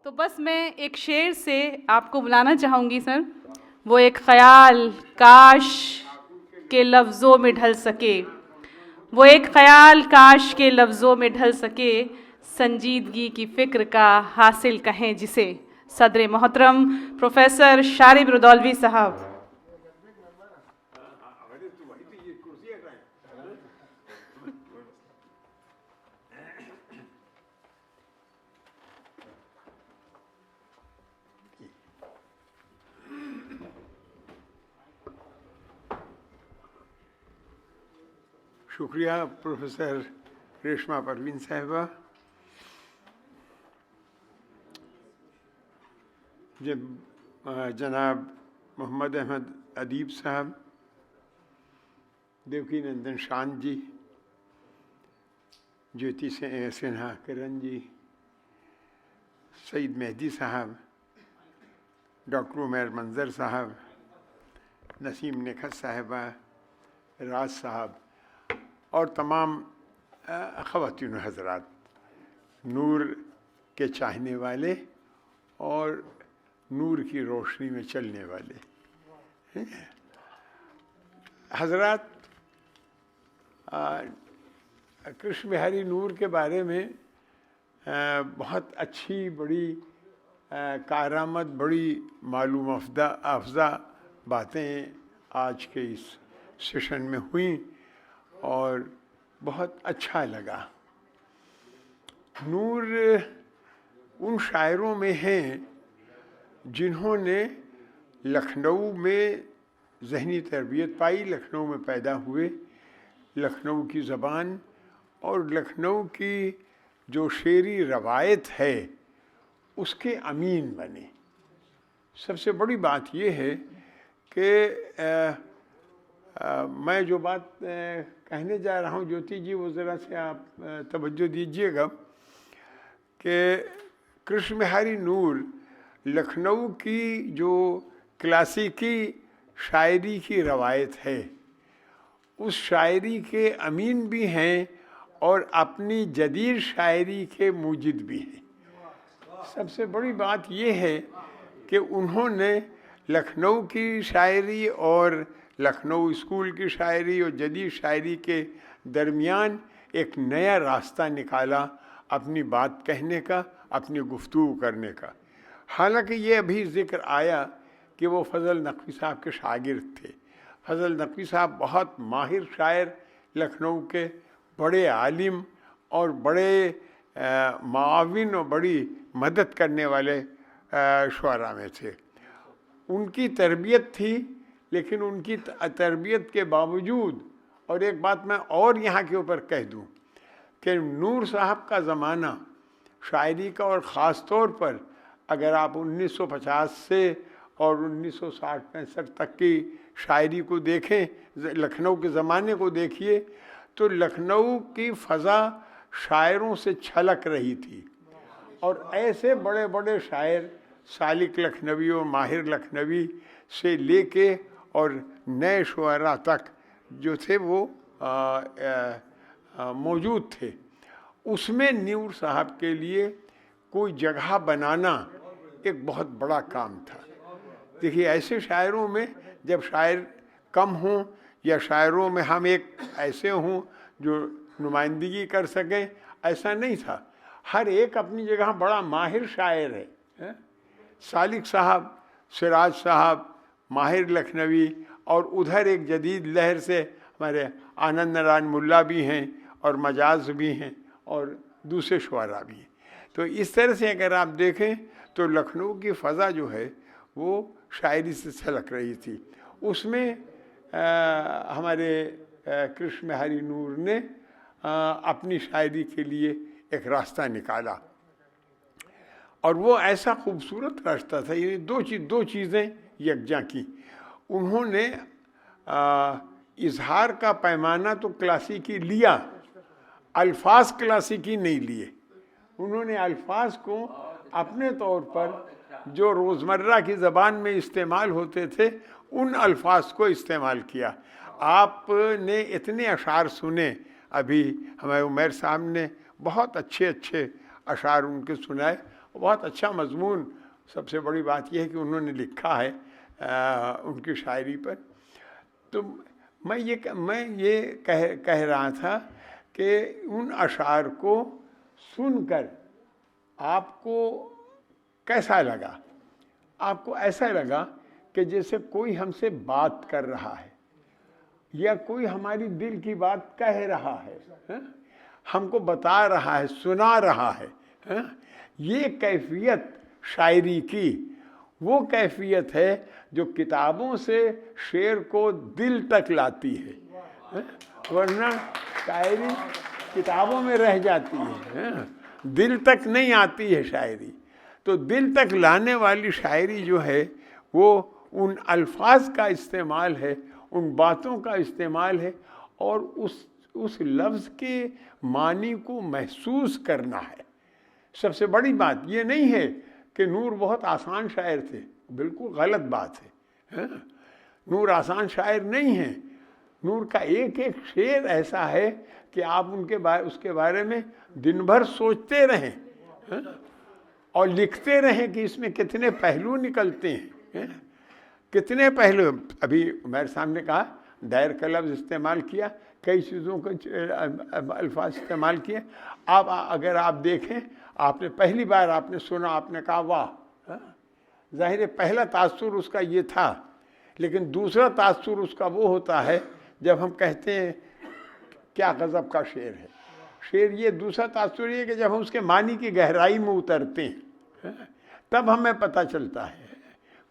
तो बस मैं एक शेर से आपको बुलाना चाहूँगी सर। वो एक ख्याल काश के लफ्ज़ों में ढल सके, वो एक ख्याल काश के लफ्ज़ों में ढल सके, संजीदगी की फ़िक्र का हासिल कहें जिसे। सदर मोहतरम प्रोफेसर शारिब रुदौलवी साहब। शुक्रिया प्रोफेसर रेशमा परवीन साहिबा। जनाब मोहम्मद अहमद अदीब साहब, देवकी नंदन शांत जी, ज्योति सिन्हा किरण जी, सईद मेहदी साहब, डॉक्टर उमैर मंजर साहब, नसीम नेखत साहिबा, राज साहब और तमाम ख़वातीन हज़रात, नूर के चाहने वाले और नूर की रोशनी में चलने वाले हज़रात, कृष्ण बिहारी नूर के बारे में बहुत अच्छी बड़ी कारामद बड़ी मालूम अफ़ज़ा बातें आज के इस सेशन में हुई और बहुत अच्छा लगा। नूर उन शायरों में हैं जिन्होंने लखनऊ में ज़हनी तरबियत पाई, लखनऊ में पैदा हुए, लखनऊ की ज़बान और लखनऊ की जो शेरी रवायत है उसके अमीन बने। सबसे बड़ी बात यह है कि मैं जो बात कहने जा रहा हूँ ज्योति जी, वो ज़रा से आप तवज्जो दीजिएगा कि कृष्ण बिहारी नूर लखनऊ की जो क्लासिकी शायरी की रवायत है उस शायरी के अमीन भी हैं और अपनी जदीद शायरी के मूजिद भी हैं। सबसे बड़ी बात यह है कि उन्होंने लखनऊ की शायरी और लखनऊ स्कूल की शायरी और जदीद शायरी के दरमियान एक नया रास्ता निकाला अपनी बात कहने का, अपनी गुफ्तगू करने का। हालांकि ये अभी ज़िक्र आया कि वो फजल नकवी साहब के शागिर्द थे। फजल नकवी साहब बहुत माहिर शायर, लखनऊ के बड़े आलिम और बड़े माविन और बड़ी मदद करने वाले शुअरा में थे। उनकी तरबियत थी, लेकिन उनकी तरबियत के बावजूद, और एक बात मैं और यहाँ के ऊपर कह दूँ कि नूर साहब का ज़माना शायरी का, और ख़ास तौर पर अगर आप 1950 से और 1960-65 तक की शायरी को देखें, लखनऊ के ज़माने को देखिए, तो लखनऊ की फ़ज़ा शायरों से छलक रही थी और ऐसे बड़े बड़े शायर सालिक लखनवी और माहिर लखनवी से लेके और नए शुअरा तक जो थे वो मौजूद थे। उसमें नूर साहब के लिए कोई जगह बनाना एक बहुत बड़ा काम था। देखिए, ऐसे शायरों में जब शायर कम हों या शायरों में हम एक ऐसे हों जो नुमाइंदगी कर सकें, ऐसा नहीं था। हर एक अपनी जगह बड़ा माहिर शायर है। सालिक साहब, सिराज साहब माहिर लखनवी, और उधर एक जदीद लहर से हमारे आनंद नारायण मुल्ला भी हैं और मजाज भी हैं और दूसरे शुअरा भी हैं। तो इस तरह से अगर आप देखें तो लखनऊ की फ़ज़ा जो है वो शायरी से छलक रही थी। उसमें हमारे कृष्ण बिहारी नूर ने अपनी शायरी के लिए एक रास्ता निकाला और वो ऐसा खूबसूरत रास्ता था। ये दो चीज़ें यकजा की। उन्होंने इजहार का पैमाना तो क्लासिकी लिया, अल्फाज क्लासिकी नहीं लिए। उन्होंने अल्फाज को अपने तौर पर जो रोज़मर्रा की ज़बान में इस्तेमाल होते थे उन अल्फाज को इस्तेमाल किया। आपने इतने अशार सुने, अभी हमारे उमैर साहब ने बहुत अच्छे अच्छे अशार उनके सुनाए बहुत अच्छा मजमून। सबसे बड़ी बात यह है कि उन्होंने लिखा है उनकी शायरी पर। तो मैं ये कह रहा था कि उन अशार को सुनकर आपको कैसा लगा? आपको ऐसा लगा कि जैसे कोई हमसे बात कर रहा है या कोई हमारी दिल की बात कह रहा है, हमको बता रहा है, सुना रहा है। ये कैफियत शायरी की वो कैफियत है जो किताबों से शेर को दिल तक लाती है। वरना शायरी किताबों में रह जाती है, दिल तक नहीं आती है शायरी। तो दिल तक लाने वाली शायरी जो है वो उन अल्फाज का इस्तेमाल है, उन बातों का इस्तेमाल है, और उस लफ्ज़ के मानी को महसूस करना है। सबसे बड़ी बात ये नहीं है कि नूर बहुत आसान शायर थे, बिल्कुल गलत बात है। नूर आसान शायर नहीं है। नूर का एक एक शेर ऐसा है कि आप उसके बारे में दिन भर सोचते रहें और लिखते रहें कि इसमें कितने पहलू निकलते हैं, कितने पहलू। अभी मेरे सामने कहा दायर का लफ्ज़ इस्तेमाल किया, कई चीज़ों को अल्फाज इस्तेमाल किए। आप अगर आप देखें, आपने पहली बार आपने सुना, आपने कहा वाह, जाहिर है पहला तासुर उसका ये था। लेकिन दूसरा तासुर उसका वो होता है जब हम कहते हैं क्या गज़ब का शेर है। शेर ये दूसरा तासुर ये कि जब हम उसके मानी की गहराई में उतरते हैं तब हमें पता चलता है।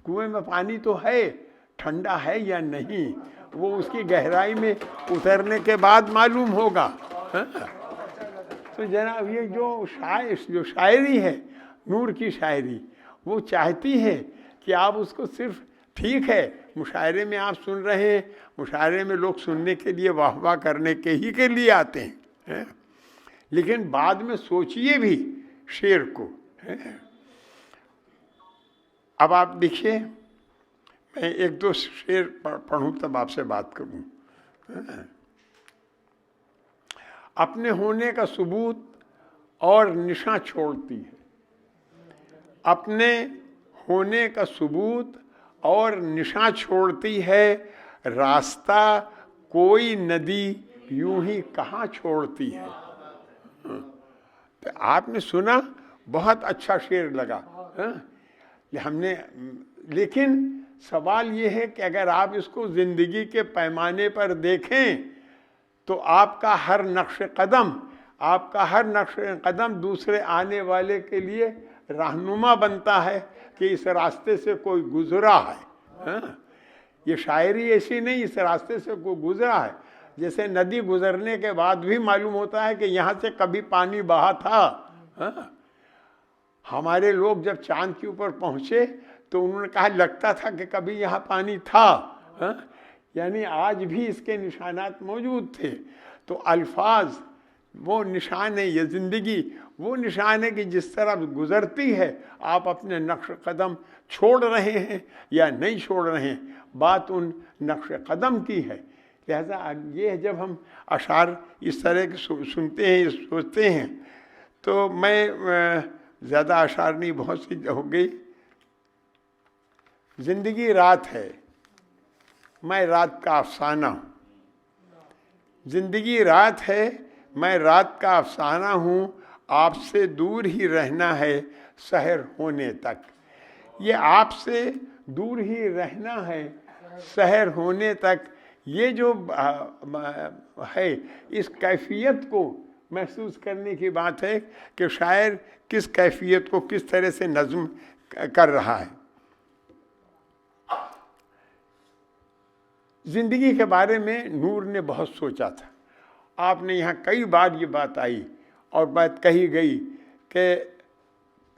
कुएं में पानी तो है, ठंडा है या नहीं, वो उसकी गहराई में उतरने के बाद मालूम होगा। तो जनाब ये जो शायरी है, नूर की शायरी, वो चाहती है कि आप उसको सिर्फ, ठीक है मुशायरे में आप सुन रहे हैं, मुशायरे में लोग सुनने के लिए वाह वाह करने के लिए आते हैं, लेकिन बाद में सोचिए भी शेर को। अब आप देखिए, मैं एक दो शेर पढ़ूं तब आपसे बात करूं। अपने होने का सबूत और निशा छोड़ती है, अपने होने का सबूत और निशा छोड़ती है, रास्ता कोई नदी यूं ही कहाँ छोड़ती है। तो आपने सुना, बहुत अच्छा शेर लगा हमने। लेकिन सवाल ये है कि अगर आप इसको ज़िंदगी के पैमाने पर देखें तो आपका हर नक्श कदम दूसरे आने वाले के लिए रहनुमा बनता है कि इस रास्ते से कोई गुजरा है। ये शायरी ऐसी नहीं, इस रास्ते से कोई गुजरा है। जैसे नदी गुजरने के बाद भी मालूम होता है कि यहाँ से कभी पानी बहा था। हमारे लोग जब चांद के ऊपर पहुँचे तो उन्होंने कहा लगता था कि कभी यहाँ पानी था। यानी आज भी इसके निशानात मौजूद थे। तो अल्फाज वो निशान है, ये ज़िंदगी वो निशान है कि जिस तरह गुज़रती है आप अपने नक्श कदम छोड़ रहे हैं या नहीं छोड़ रहे हैं, बात उन नक्श कदम की है। लिहाजा ये जब हम अशार इस तरह के सुनते हैं, सोचते हैं, तो मैं ज़्यादा अशार नहीं, बहुत सी हो गई। ज़िंदगी रात है, मैं रात का अफसाना हूँ। ज़िंदगी रात है, मैं रात का अफसाना हूँ, आपसे दूर ही रहना है सहर होने तक। ये आपसे दूर ही रहना है सहर होने तक, ये जो है, इस कैफियत को महसूस करने की बात है कि शायर किस कैफियत को किस तरह से नज़्म कर रहा है। ज़िंदगी के बारे में नूर ने बहुत सोचा था। आपने यहाँ कई बार ये बात आई और बात कही गई कि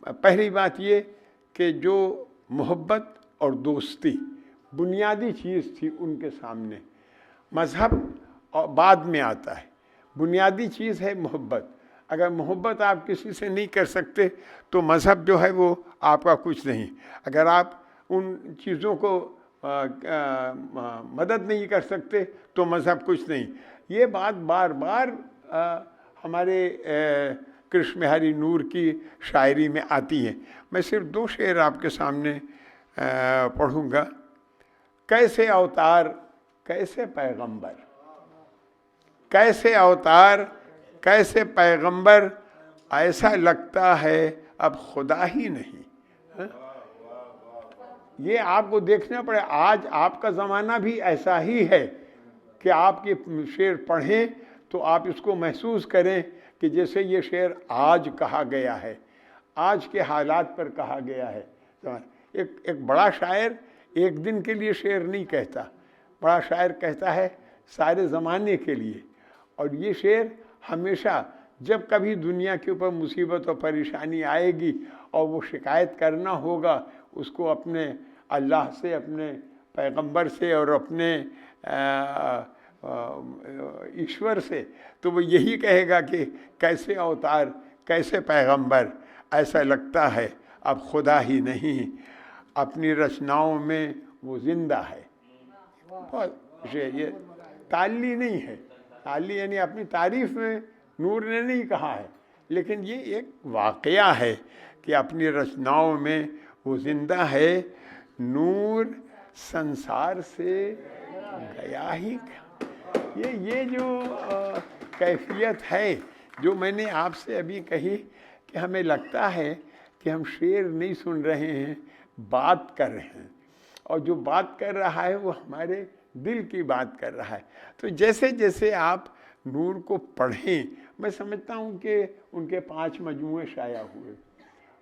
पहली बात ये कि जो मोहब्बत और दोस्ती बुनियादी चीज़ थी उनके सामने, मज़हब और बाद में आता है। बुनियादी चीज़ है मोहब्बत। अगर मोहब्बत आप किसी से नहीं कर सकते तो मज़हब जो है वो आपका कुछ नहीं। अगर आप उन चीज़ों को मदद नहीं कर सकते तो मज़हब कुछ नहीं। ये बात बार बार हमारे कृष्ण बिहारी नूर की शायरी में आती हैं। मैं सिर्फ 2 शेर आपके सामने पढ़ूंगा। कैसे अवतार कैसे पैगंबर, कैसे अवतार कैसे पैगंबर, ऐसा लगता है अब खुदा ही नहीं। हा? ये आपको देखना पड़े। आज आपका ज़माना भी ऐसा ही है कि आप ये शेर पढ़ें तो आप इसको महसूस करें कि जैसे ये शेर आज कहा गया है, आज के हालात पर कहा गया है। एक बड़ा शायर एक दिन के लिए शेर नहीं कहता, बड़ा शायर कहता है सारे ज़माने के लिए। और ये शेर हमेशा जब कभी दुनिया के ऊपर मुसीबत और परेशानी आएगी और वो शिकायत करना होगा उसको अपने अल्लाह से, अपने पैगंबर से और अपने ईश्वर से, तो वो यही कहेगा कि कैसे अवतार कैसे पैगंबर, ऐसा लगता है अब खुदा ही नहीं, अपनी रचनाओं में वो जिंदा है। बहुत ये ताली नहीं है, ताली यानी अपनी तारीफ में नूर ने नहीं कहा है, लेकिन ये एक वाक़या है कि अपनी रचनाओं में वो जिंदा है। नूर संसार से गया ही ये जो कैफियत है जो मैंने आपसे अभी कही कि हमें लगता है कि हम शेर नहीं सुन रहे हैं, बात कर रहे हैं, और जो बात कर रहा है वो हमारे दिल की बात कर रहा है। तो जैसे जैसे आप नूर को पढ़ें, मैं समझता हूँ कि उनके 5 मजमूए शाया हुए,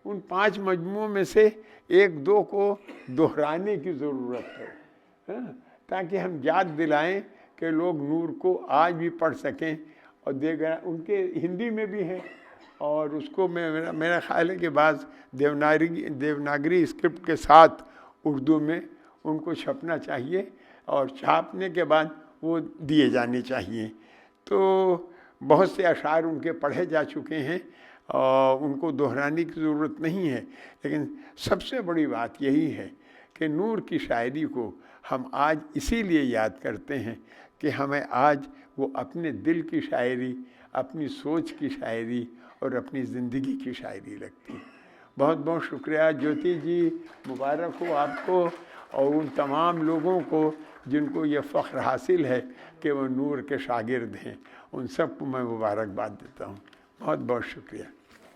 उन 5 मजमूओं में से 1-2 को दोहराने की ज़रूरत है, ताकि हम याद दिलाएं कि लोग नूर को आज भी पढ़ सकें। और उनके हिंदी में भी हैं और उसको मेरा ख्याल है कि बाद देवनागरी स्क्रिप्ट के साथ उर्दू में उनको छपना चाहिए और छापने के बाद वो दिए जाने चाहिए। तो बहुत से अशार उनके पढ़े जा चुके हैं और उनको दोहराने की ज़रूरत नहीं है। लेकिन सबसे बड़ी बात यही है कि नूर की शायरी को हम आज इसीलिए याद करते हैं कि हमें आज वो अपने दिल की शायरी, अपनी सोच की शायरी और अपनी ज़िंदगी की शायरी लगती है। बहुत बहुत शुक्रिया ज्योति जी, मुबारक हो आपको और उन तमाम लोगों को जिनको ये फ़ख्र हासिल है कि वो नूर के शागिर्द हैं, उन सबको मैं मुबारकबाद देता हूँ। बहुत बहुत शुक्रिया।